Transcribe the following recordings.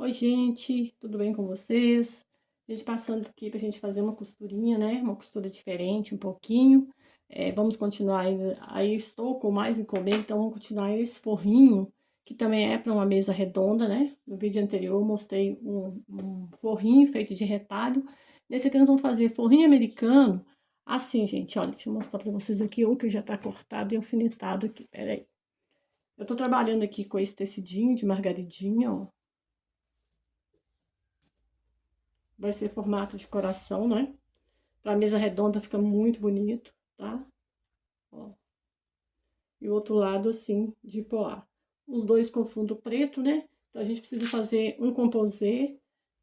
Oi, gente, tudo bem com vocês? Gente, passando aqui pra gente fazer uma costurinha, né? Uma costura diferente, um pouquinho. Vamos continuar ainda. Aí estou com mais encomenda, então vamos continuar esse forrinho, que também é para uma mesa redonda, né? No vídeo anterior eu mostrei um forrinho feito de retalho. Nesse aqui nós vamos fazer forrinho americano. Assim, gente, olha, deixa eu mostrar pra vocês aqui um que já tá cortado e alfinetado aqui, peraí. Eu tô trabalhando aqui com esse tecidinho de margaridinha, ó. Vai ser formato de coração, né? Pra mesa redonda fica muito bonito, tá? Ó. E o outro lado, assim, de poá. Os dois com fundo preto, né? Então, a gente precisa fazer um composê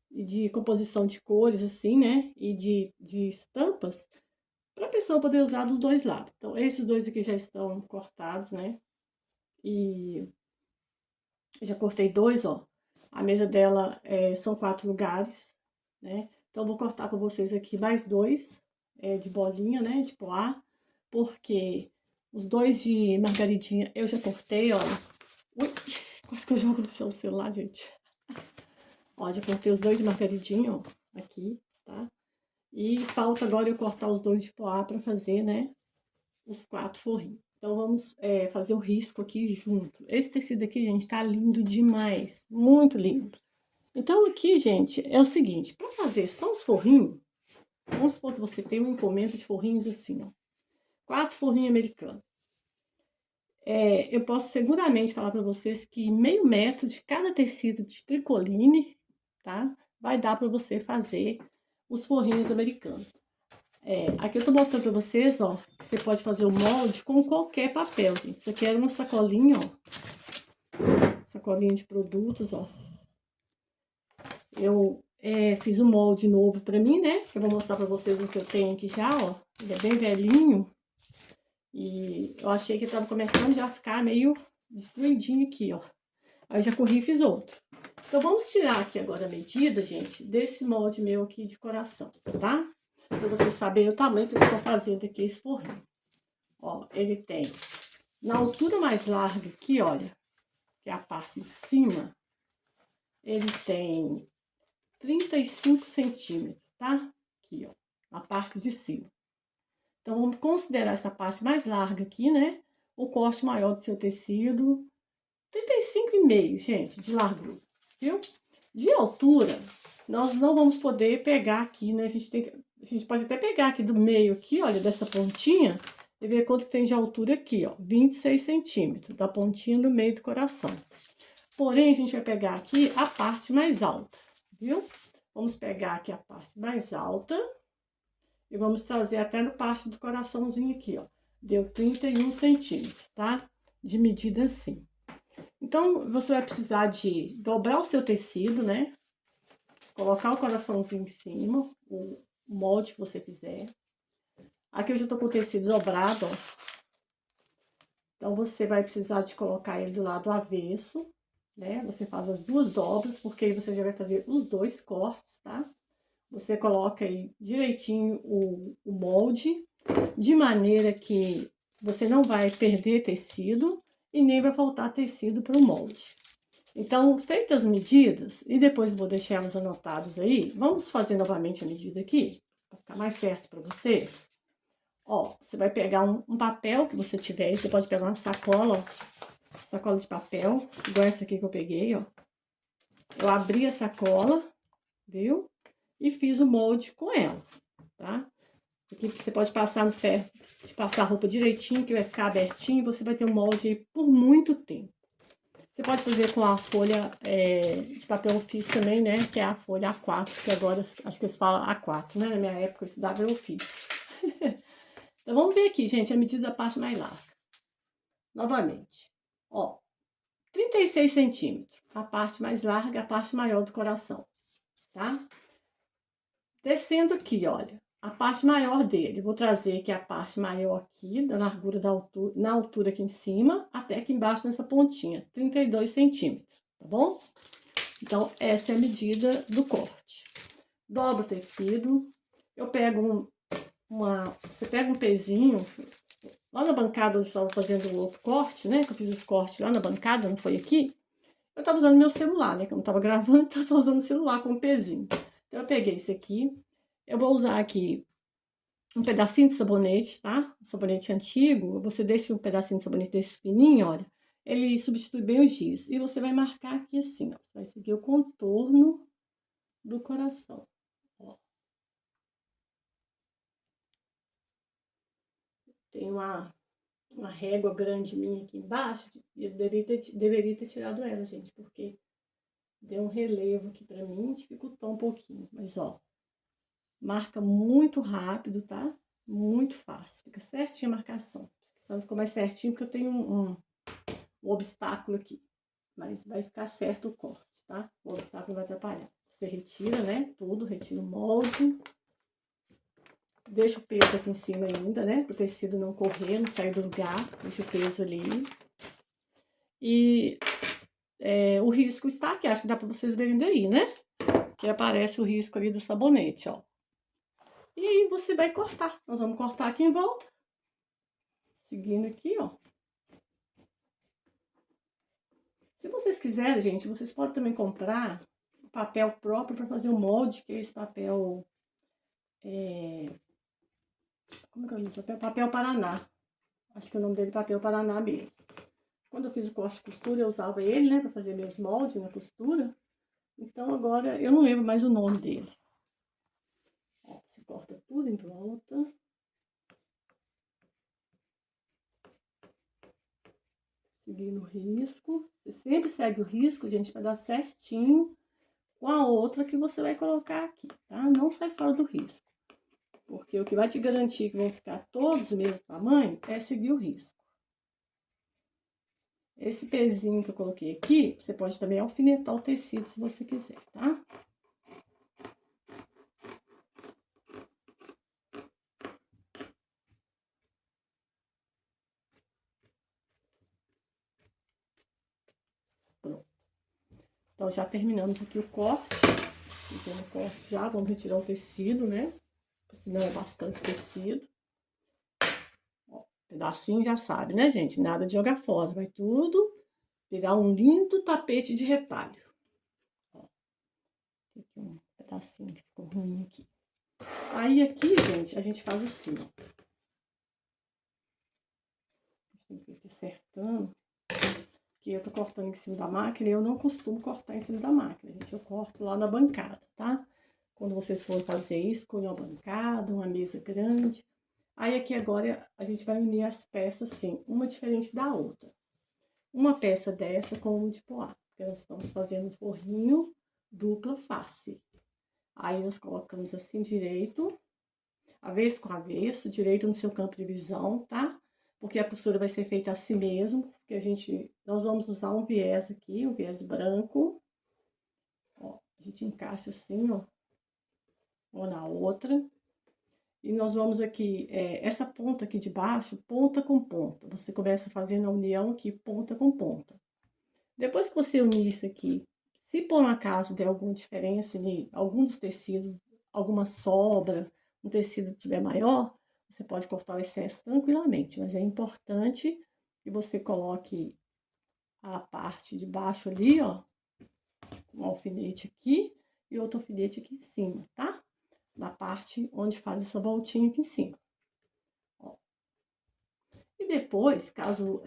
e de composição de cores, assim, né? E de estampas, pra pessoa poder usar dos dois lados. Então, esses dois aqui já estão cortados, né? E eu já cortei dois, ó. A mesa dela são 4 lugares, né? Então, eu vou cortar com vocês aqui mais dois de bolinha, né? De poá, porque os dois de margaridinha eu já cortei, olha. Ui, quase que eu jogo no chão o celular, gente. Ó, já cortei os dois de margaridinha, ó, aqui, tá? E falta agora eu cortar os dois de poá pra fazer, né? Os 4 forrinhos. Então, vamos fazer o risco aqui junto. Esse tecido aqui, gente, tá lindo demais. Muito lindo. Então, aqui, gente, é o seguinte. Pra fazer só os forrinhos, vamos supor que você tem uma encomenda de forrinhos assim, ó. 4 forrinhos americanos. Eu posso seguramente falar pra vocês que meio metro de cada tecido de tricoline, tá? Vai dar pra você fazer os forrinhos americanos. Aqui eu tô mostrando pra vocês, ó, que você pode fazer o molde com qualquer papel, gente. Isso aqui era uma sacolinha, ó. Sacolinha de produtos, ó. Eu fiz um molde novo pra mim, né? Que eu vou mostrar pra vocês o que eu tenho aqui já, ó. Ele é bem velhinho. E eu achei que tava começando já a ficar meio destruidinho aqui, ó. Aí eu já corri e fiz outro. Então, vamos tirar aqui agora a medida, gente, desse molde meu aqui de coração, tá? Pra vocês saberem o tamanho que eu estou fazendo aqui esse forrinho. Ó, ele tem, na altura mais larga aqui, olha, que é a parte de cima, ele tem 35 centímetros, tá? Aqui, ó, na parte de cima. Então, vamos considerar essa parte mais larga aqui, né? O corte maior do seu tecido, 35,5, gente, de largura, viu? De altura, nós não vamos poder pegar aqui, né? A gente pode até pegar aqui do meio aqui, olha, dessa pontinha, e ver quanto tem de altura aqui, ó, 26 centímetros, da pontinha do meio do coração. Porém, a gente vai pegar aqui a parte mais alta, viu? Vamos pegar aqui a parte mais alta e vamos trazer até no parte do coraçãozinho aqui, ó. Deu 31 centímetros, tá? De medida assim. Então, você vai precisar de dobrar o seu tecido, né? Colocar o coraçãozinho em cima, o molde que você fizer. Aqui eu já tô com o tecido dobrado, ó. Então, você vai precisar de colocar ele do lado avesso, né? Você faz as duas dobras, porque aí você já vai fazer os dois cortes, tá? Você coloca aí direitinho o molde, de maneira que você não vai perder tecido e nem vai faltar tecido para o molde. Então, feitas as medidas, e depois eu vou deixar elas anotadas aí, vamos fazer novamente a medida aqui, para ficar mais certo para vocês. Ó, você vai pegar um papel que você tiver aí, você pode pegar uma sacola, ó, sacola de papel, igual essa aqui que eu peguei, ó. Eu abri a sacola, viu? E fiz o molde com ela, tá? Aqui você pode passar no ferro, de passar a roupa direitinho, que vai ficar abertinho, e você vai ter um molde aí por muito tempo. Você pode fazer com a folha de papel ofício também, né? Que é a folha A4, que agora acho que eles falam A4, né? Na minha época eu estudava em ofício. Então, vamos ver aqui, gente, a medida da parte mais larga. Novamente, ó, 36 centímetros, a parte mais larga, a parte maior do coração, tá? Descendo aqui, olha, a parte maior dele, vou trazer aqui a parte maior aqui, da largura da altura, na altura aqui em cima, até aqui embaixo nessa pontinha, 32 centímetros, tá bom? Então, essa é a medida do corte. Dobro o tecido, eu pego você pega um pezinho, lá na bancada onde eu estava fazendo o outro corte, né, que eu fiz os cortes lá na bancada, não foi aqui? Eu tava usando meu celular, né? Que eu não tava gravando, então eu tô usando o celular como pezinho. Então eu peguei esse aqui. Eu vou usar aqui um pedacinho de sabonete, tá? Um sabonete antigo. Você deixa um pedacinho de sabonete desse fininho, olha. Ele substitui bem os giz. E você vai marcar aqui assim, ó. Vai seguir o contorno do coração. Ó. Tem uma régua grande minha aqui embaixo. E eu deveria ter tirado ela, gente, porque deu um relevo aqui pra mim, dificultou um pouquinho. Mas, ó, marca muito rápido, tá? Muito fácil. Fica certinho a marcação. Só não ficou mais certinho porque eu tenho um obstáculo aqui. Mas vai ficar certo o corte, tá? O obstáculo não vai atrapalhar. Você retira, né? Tudo, retira o molde. Deixa o peso aqui em cima ainda, né? Para o tecido não correr, não sair do lugar. Deixa o peso ali. E o risco está aqui. Acho que dá para vocês verem daí, né? Que aparece o risco ali do sabonete, ó. E aí você vai cortar. Nós vamos cortar aqui em volta. Seguindo aqui, ó. Se vocês quiserem, gente, vocês podem também comprar papel próprio para fazer o molde, que é esse papel... como é que é o nome desse papel? Papel Paraná. Acho que o nome dele é papel Paraná mesmo. Quando eu fiz o corte de costura, eu usava ele, né, para fazer meus moldes na costura. Então, agora, eu não lembro mais o nome dele. Ó, você corta tudo em volta. Seguindo o risco. Você sempre segue o risco, gente, para dar certinho com a outra que você vai colocar aqui, tá? Não sai fora do risco. Porque o que vai te garantir que vão ficar todos do mesmo tamanho é seguir o risco. Esse pezinho que eu coloquei aqui, você pode também alfinetar o tecido se você quiser, tá? Pronto. Então, já terminamos aqui o corte. Fizemos o corte já, vamos retirar o tecido, né? Senão é bastante tecido. Ó, pedacinho já sabe, né, gente? Nada de jogar fora, vai tudo virar um lindo tapete de retalho. Ó, aqui um pedacinho que ficou ruim aqui. Aí aqui, gente, a gente faz assim, ó. A gente tem que ir acertando. Porque eu tô cortando em cima da máquina e eu não costumo cortar em cima da máquina, gente. Eu corto lá na bancada, tá? Quando vocês forem fazer isso, escolham uma bancada, uma mesa grande. Aí aqui agora a gente vai unir as peças assim, uma diferente da outra. Uma peça dessa com uma de poá, porque nós estamos fazendo um forrinho dupla face. Aí nós colocamos assim direito, avesso com avesso, direito no seu campo de visão, tá? Porque a costura vai ser feita assim mesmo, porque nós vamos usar um viés aqui, um viés branco. Ó, a gente encaixa assim, ó, uma na outra. E nós vamos aqui, essa ponta aqui de baixo, ponta com ponta. Você começa fazendo a união aqui, ponta com ponta. Depois que você unir isso aqui, se por um acaso der alguma diferença em algum dos tecidos, alguma sobra, um tecido tiver maior, você pode cortar o excesso tranquilamente. Mas é importante que você coloque a parte de baixo ali, ó, um alfinete aqui e outro alfinete aqui em cima, tá? Na parte onde faz essa voltinha aqui em cima. Ó. E depois, caso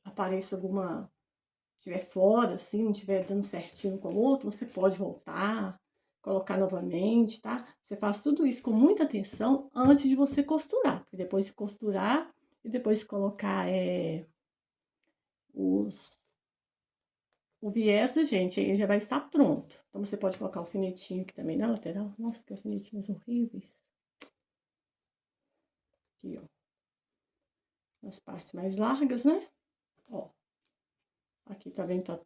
apareça alguma, estiver fora, assim, não estiver dando certinho com o outro, você pode voltar, colocar novamente, tá? Você faz tudo isso com muita atenção antes de você costurar. Porque depois de costurar e depois colocar o viés da gente, aí já vai estar pronto. Então, você pode colocar o alfinetinho aqui também na lateral. Nossa, que alfinetinhos horríveis. Aqui, ó. Nas partes mais largas, né? Ó. Aqui, tá vendo? Tá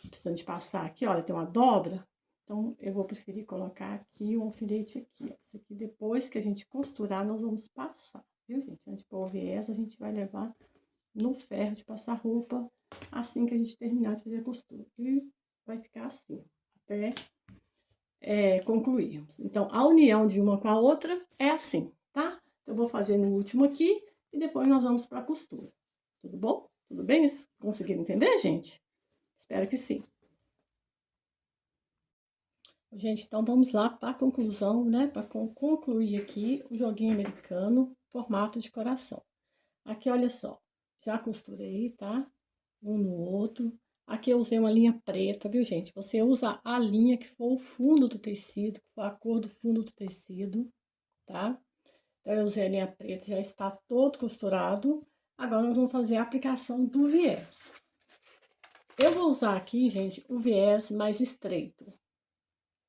precisando de passar aqui, olha, tem uma dobra. Então, eu vou preferir colocar aqui um alfinete aqui, ó. Isso aqui, depois que a gente costurar, nós vamos passar, viu, gente? Antes de pôr o viés, a gente vai levar no ferro de passar roupa assim que a gente terminar de fazer a costura. E vai ficar assim, até concluirmos. Então, a união de uma com a outra é assim, tá? Eu vou fazer no último aqui e depois nós vamos pra costura. Tudo bom? Tudo bem? Conseguiram entender, gente? Espero que sim. Gente, então vamos lá para a conclusão, né? Para concluir aqui o joguinho americano, formato de coração. Aqui, olha só, já costurei, tá? Um no outro. Aqui eu usei uma linha preta, viu, gente? Você usa a linha que for o fundo do tecido, que for a cor do fundo do tecido, tá? Então, eu usei a linha preta, já está todo costurado. Agora, nós vamos fazer a aplicação do viés. Eu vou usar aqui, gente, o viés mais estreito,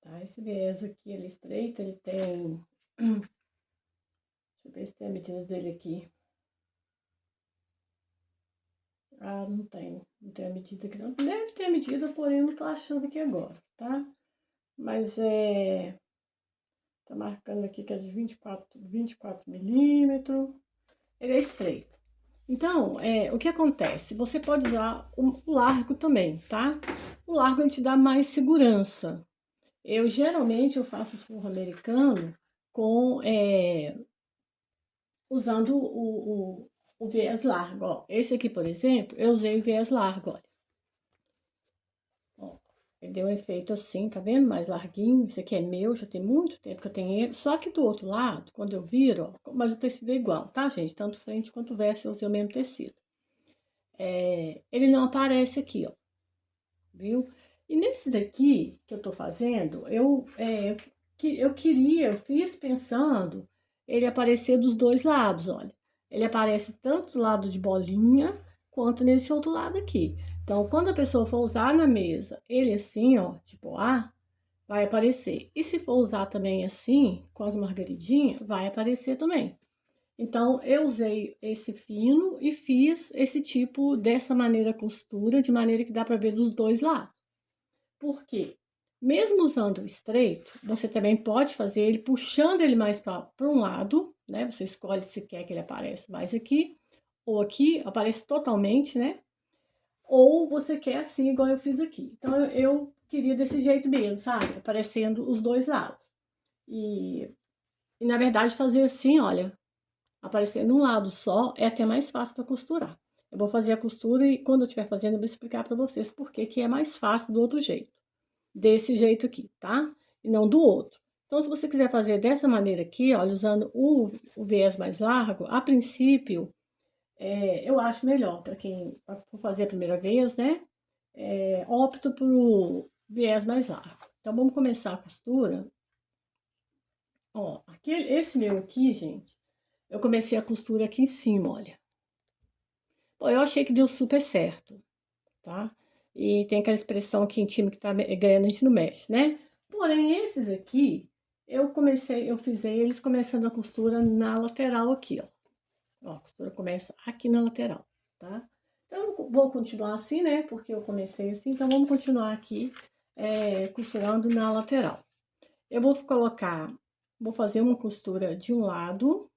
tá? Esse viés aqui, ele é estreito, ele tem... Deixa eu ver se tem a medida dele aqui. Ah, não tem. Não tem a medida aqui, não. Deve ter a medida, porém eu não tô achando aqui agora, tá? Mas tá marcando aqui que é de 24 milímetros. Ele é estreito. Então, o que acontece? Você pode usar o largo também, tá? O largo ele te dá mais segurança. Geralmente eu faço esse forro americano com usando o viés largo, ó. Esse aqui, por exemplo, eu usei o viés largo, olha. Ó, ele deu um efeito assim, tá vendo? Mais larguinho. Esse aqui é meu, já tem muito tempo que eu tenho ele. Só que do outro lado, quando eu viro, ó, mas o tecido é igual, tá, gente? Tanto frente quanto verso eu usei o mesmo tecido. Ele não aparece aqui, ó, viu? E nesse daqui que eu tô fazendo, eu fiz pensando ele aparecer dos dois lados, olha. Ele aparece tanto do lado de bolinha, quanto nesse outro lado aqui. Então, quando a pessoa for usar na mesa, ele assim, ó, tipo A, vai aparecer. E se for usar também assim, com as margaridinhas, vai aparecer também. Então, eu usei esse fino e fiz esse tipo, dessa maneira, costura, de maneira que dá pra ver dos dois lados. Por quê? Mesmo usando o estreito, você também pode fazer ele puxando ele mais para um lado, né? Você escolhe se quer que ele apareça mais aqui, ou aqui, aparece totalmente, né? Ou você quer assim, igual eu fiz aqui. Então, eu queria desse jeito mesmo, sabe? Aparecendo os dois lados. E na verdade, fazer assim, olha, aparecendo um lado só, é até mais fácil para costurar. Eu vou fazer a costura e quando eu estiver fazendo, eu vou explicar para vocês por que é mais fácil do outro jeito. Desse jeito aqui, tá? E não do outro. Então, se você quiser fazer dessa maneira aqui, olha, usando o viés mais largo, a princípio, eu acho melhor para quem for fazer a primeira vez, né? Opto por viés mais largo. Então, vamos começar a costura. Ó, esse meu aqui, gente, eu comecei a costura aqui em cima, olha. Bom, eu achei que deu super certo, tá? E tem aquela expressão que em time que tá ganhando a gente não mexe, né? Porém, esses aqui, eu fiz eles começando a costura na lateral aqui, ó. Ó, a costura começa aqui na lateral, tá? Então, eu vou continuar assim, né? Porque eu comecei assim, então vamos continuar aqui costurando na lateral. Eu vou fazer uma costura de um lado,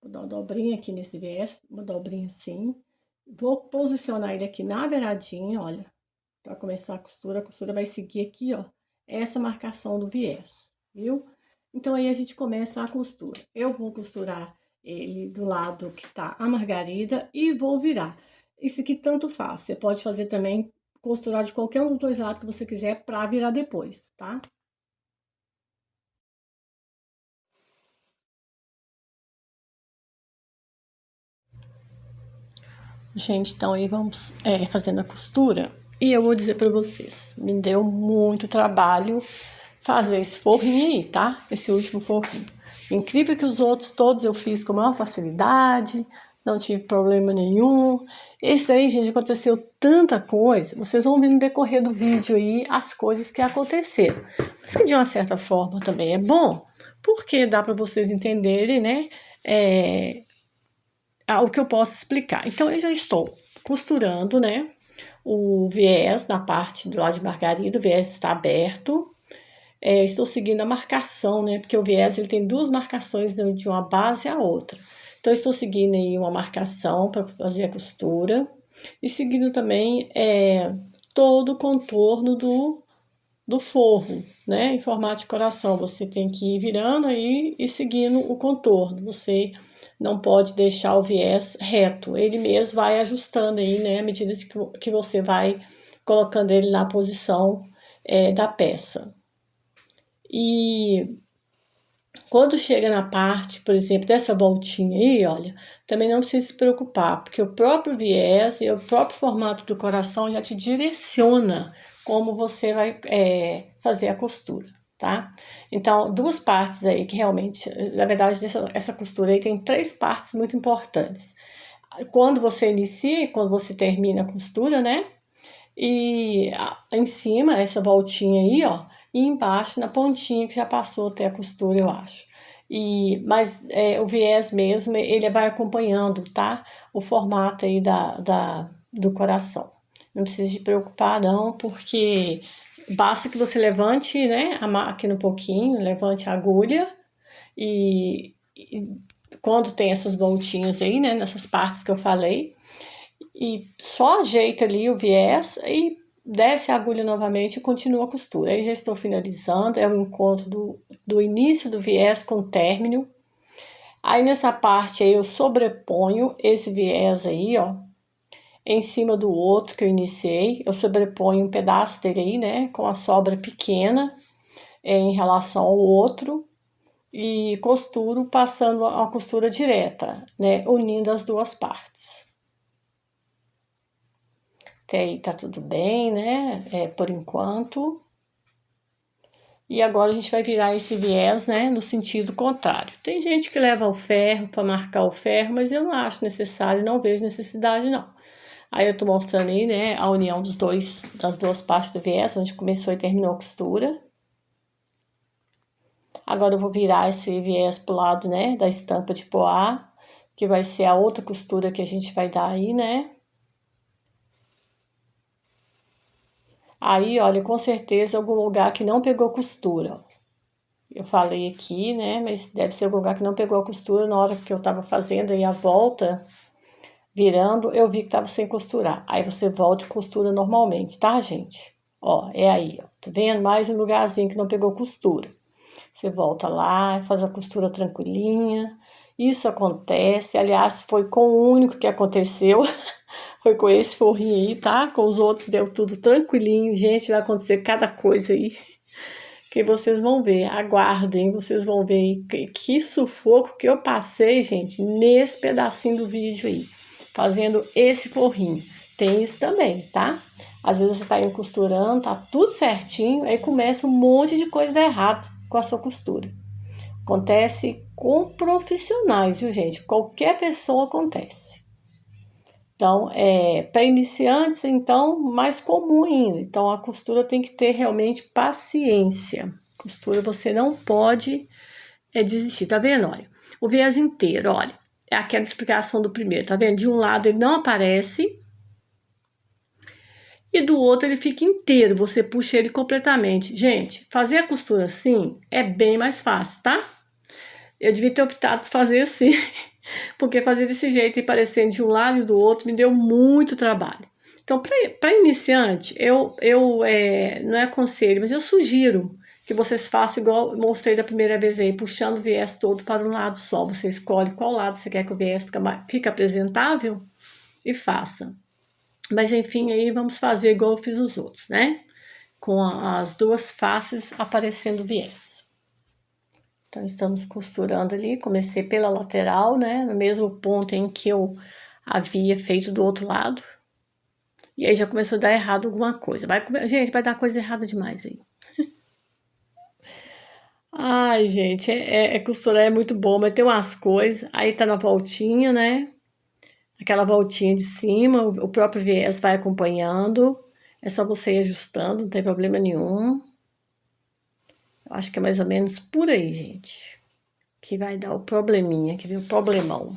vou dar uma dobrinha aqui nesse viés, uma dobrinha assim. Vou posicionar ele aqui na beiradinha, olha, para começar a costura vai seguir aqui, ó, essa marcação do viés, viu? Então, aí a gente começa a costura. Eu vou costurar ele do lado que tá a margarida e vou virar. Isso aqui tanto faz, você pode fazer também, costurar de qualquer um dos dois lados que você quiser pra virar depois, tá? Gente, então aí vamos fazendo a costura. E eu vou dizer pra vocês, me deu muito trabalho fazer esse forrinho aí, tá? Esse último forrinho. Incrível que os outros todos eu fiz com maior facilidade, não tive problema nenhum. Esse aí, gente, aconteceu tanta coisa. Vocês vão ver no decorrer do vídeo aí as coisas que aconteceram. Mas que de uma certa forma também é bom, porque dá pra vocês entenderem, né? O que eu posso explicar. Então, eu já estou costurando, né? O viés na parte do lado de margarida, o viés está aberto. Estou seguindo a marcação, né? Porque o viés ele tem duas marcações de uma base à outra. Então, estou seguindo aí uma marcação para fazer a costura. E seguindo também todo o contorno do forro, né? Em formato de coração. Você tem que ir virando aí e seguindo o contorno. Você não pode deixar o viés reto. Ele mesmo vai ajustando aí, né? À medida que você vai colocando ele na posição da peça. E quando chega na parte, por exemplo, dessa voltinha aí, olha, também não precisa se preocupar, porque o próprio viés e o próprio formato do coração já te direciona como você vai fazer a costura, tá? Então, duas partes aí que realmente, na verdade, essa costura aí tem 3 partes muito importantes. Quando você inicia e quando você termina a costura, né? E em cima, essa voltinha aí, ó, e embaixo na pontinha que já passou até a costura, eu acho. Mas o viés mesmo, ele vai acompanhando, tá? O formato aí do coração. Não precisa se preocupar, não, porque basta que você levante, né, a máquina um pouquinho, levante a agulha e quando tem essas voltinhas aí, né, nessas partes que eu falei, e só ajeita ali o viés e desce a agulha novamente e continua a costura. Aí já estou finalizando, é o encontro do início do viés com o término. Aí nessa parte aí eu sobreponho esse viés aí, ó, em cima do outro que eu iniciei. Eu sobreponho um pedaço dele aí, né, com a sobra pequena em relação ao outro e costuro passando a costura direta, né, unindo as duas partes. Até aí tá tudo bem, né? Por enquanto. E agora a gente vai virar esse viés, né, no sentido contrário. Tem gente que leva o ferro para marcar o ferro, mas eu não acho necessário, não vejo necessidade, não. Aí eu tô mostrando aí, né, a união das duas partes do viés, onde começou e terminou a costura. Agora eu vou virar esse viés pro lado, né, da estampa de poá, que vai ser a outra costura que a gente vai dar aí, né? Aí, olha, com certeza algum lugar que não pegou costura. Eu falei aqui, né, mas deve ser algum lugar que não pegou a costura na hora que eu tava fazendo aí a volta, virando, eu vi que tava sem costurar. Aí você volta e costura normalmente, tá, gente? Ó, é aí, ó. Tá vendo? Mais um lugarzinho que não pegou costura. Você volta lá, faz a costura tranquilinha. Isso acontece, aliás, foi com o único que aconteceu. Foi com esse forrinho aí, tá? Com os outros deu tudo tranquilinho. Gente, vai acontecer cada coisa aí que vocês vão ver. Aguardem, vocês vão ver aí que sufoco que eu passei, gente, nesse pedacinho do vídeo aí, fazendo esse forrinho. Tem isso também, tá? Às vezes você tá indo costurando, tá tudo certinho, aí começa um monte de coisa dar errado com a sua costura. Acontece com profissionais, viu, gente? Qualquer pessoa acontece. Então, para iniciantes, então, mais comum ainda. Então, a costura tem que ter realmente paciência. Costura você não pode desistir, tá vendo? Olha, o viés inteiro, olha, é aquela explicação do primeiro, tá vendo? De um lado ele não aparece e do outro ele fica inteiro, você puxa ele completamente. Gente, fazer a costura assim é bem mais fácil, tá? Eu devia ter optado por fazer assim, porque fazer desse jeito e parecendo de um lado e do outro me deu muito trabalho. Então, para iniciante, eu não é aconselho, mas eu sugiro que vocês façam igual eu mostrei da primeira vez aí, puxando o viés todo para um lado só. Você escolhe qual lado você quer que o viés fique apresentável e faça. Mas enfim, aí vamos fazer igual eu fiz os outros, né? Com as duas faces aparecendo o viés. Então, estamos costurando ali, comecei pela lateral, né, no mesmo ponto em que eu havia feito do outro lado. E aí já começou a dar errado alguma coisa. Gente, vai dar coisa errada demais aí. Ai, gente, costurar é muito bom, mas tem umas coisas. Aí tá na voltinha, né? Aquela voltinha de cima, o próprio viés vai acompanhando. É só você ir ajustando, não tem problema nenhum. Eu acho que é mais ou menos por aí, gente, que vai dar o probleminha, que vem o problemão.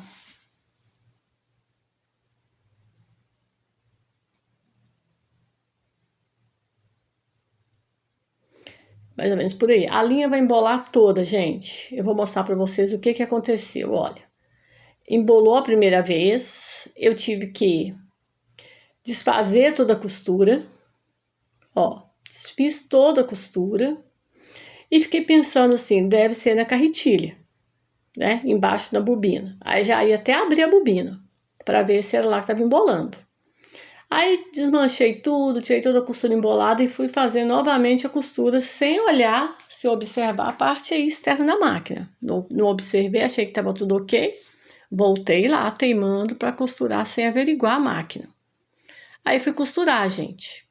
Mais ou menos por aí. A linha vai embolar toda, gente. Eu vou mostrar pra vocês o que que aconteceu, olha. Embolou a primeira vez, eu tive que desfazer toda a costura, ó. Desfiz toda a costura e fiquei pensando assim, deve ser na carretilha, né? Embaixo da bobina. Aí já ia até abrir a bobina, pra ver se era lá que tava embolando. Aí desmanchei tudo, tirei toda a costura embolada e fui fazer novamente a costura sem olhar, se observar a parte aí externa da máquina. Não observei, achei que estava tudo ok. Voltei lá teimando para costurar sem averiguar a máquina. Aí fui costurar, gente.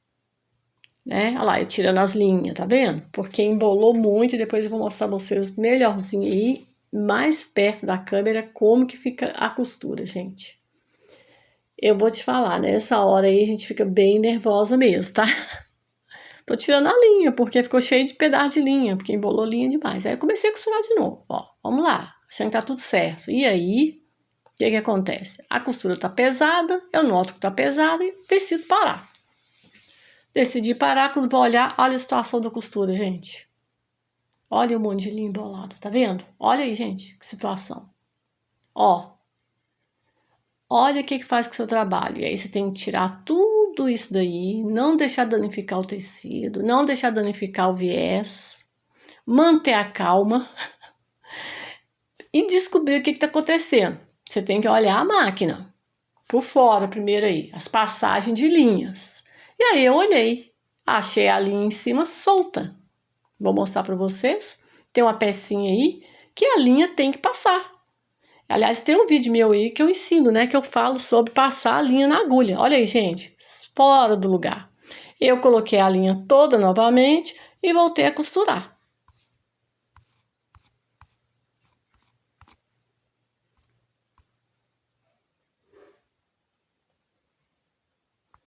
Né? Olha lá, eu tirando as linhas, tá vendo? Porque embolou muito e depois eu vou mostrar pra vocês melhorzinho aí, mais perto da câmera, como que fica a costura, gente. Eu vou te falar, né? Nessa hora aí a gente fica bem nervosa mesmo, tá? Tô tirando a linha, porque ficou cheio de pedaço de linha, porque embolou linha demais. Aí eu comecei a costurar de novo, ó. Vamos lá, achando que tá tudo certo. E aí, o que que acontece? A costura tá pesada, eu noto que tá pesada e decido parar. Decidi parar, quando vou olhar, olha a situação da costura, gente. Olha o monte de linha embolada, tá vendo? Olha aí, gente, que situação. Ó, olha o que que faz com o seu trabalho. E aí você tem que tirar tudo isso daí, não deixar danificar o tecido, não deixar danificar o viés, manter a calma e descobrir o que que tá acontecendo. Você tem que olhar a máquina por fora primeiro aí, as passagens de linhas. E aí eu olhei, achei a linha em cima solta. Vou mostrar para vocês. Tem uma pecinha aí que a linha tem que passar. Aliás, tem um vídeo meu aí que eu ensino, né? Que eu falo sobre passar a linha na agulha. Olha aí, gente, fora do lugar. Eu coloquei a linha toda novamente e voltei a costurar.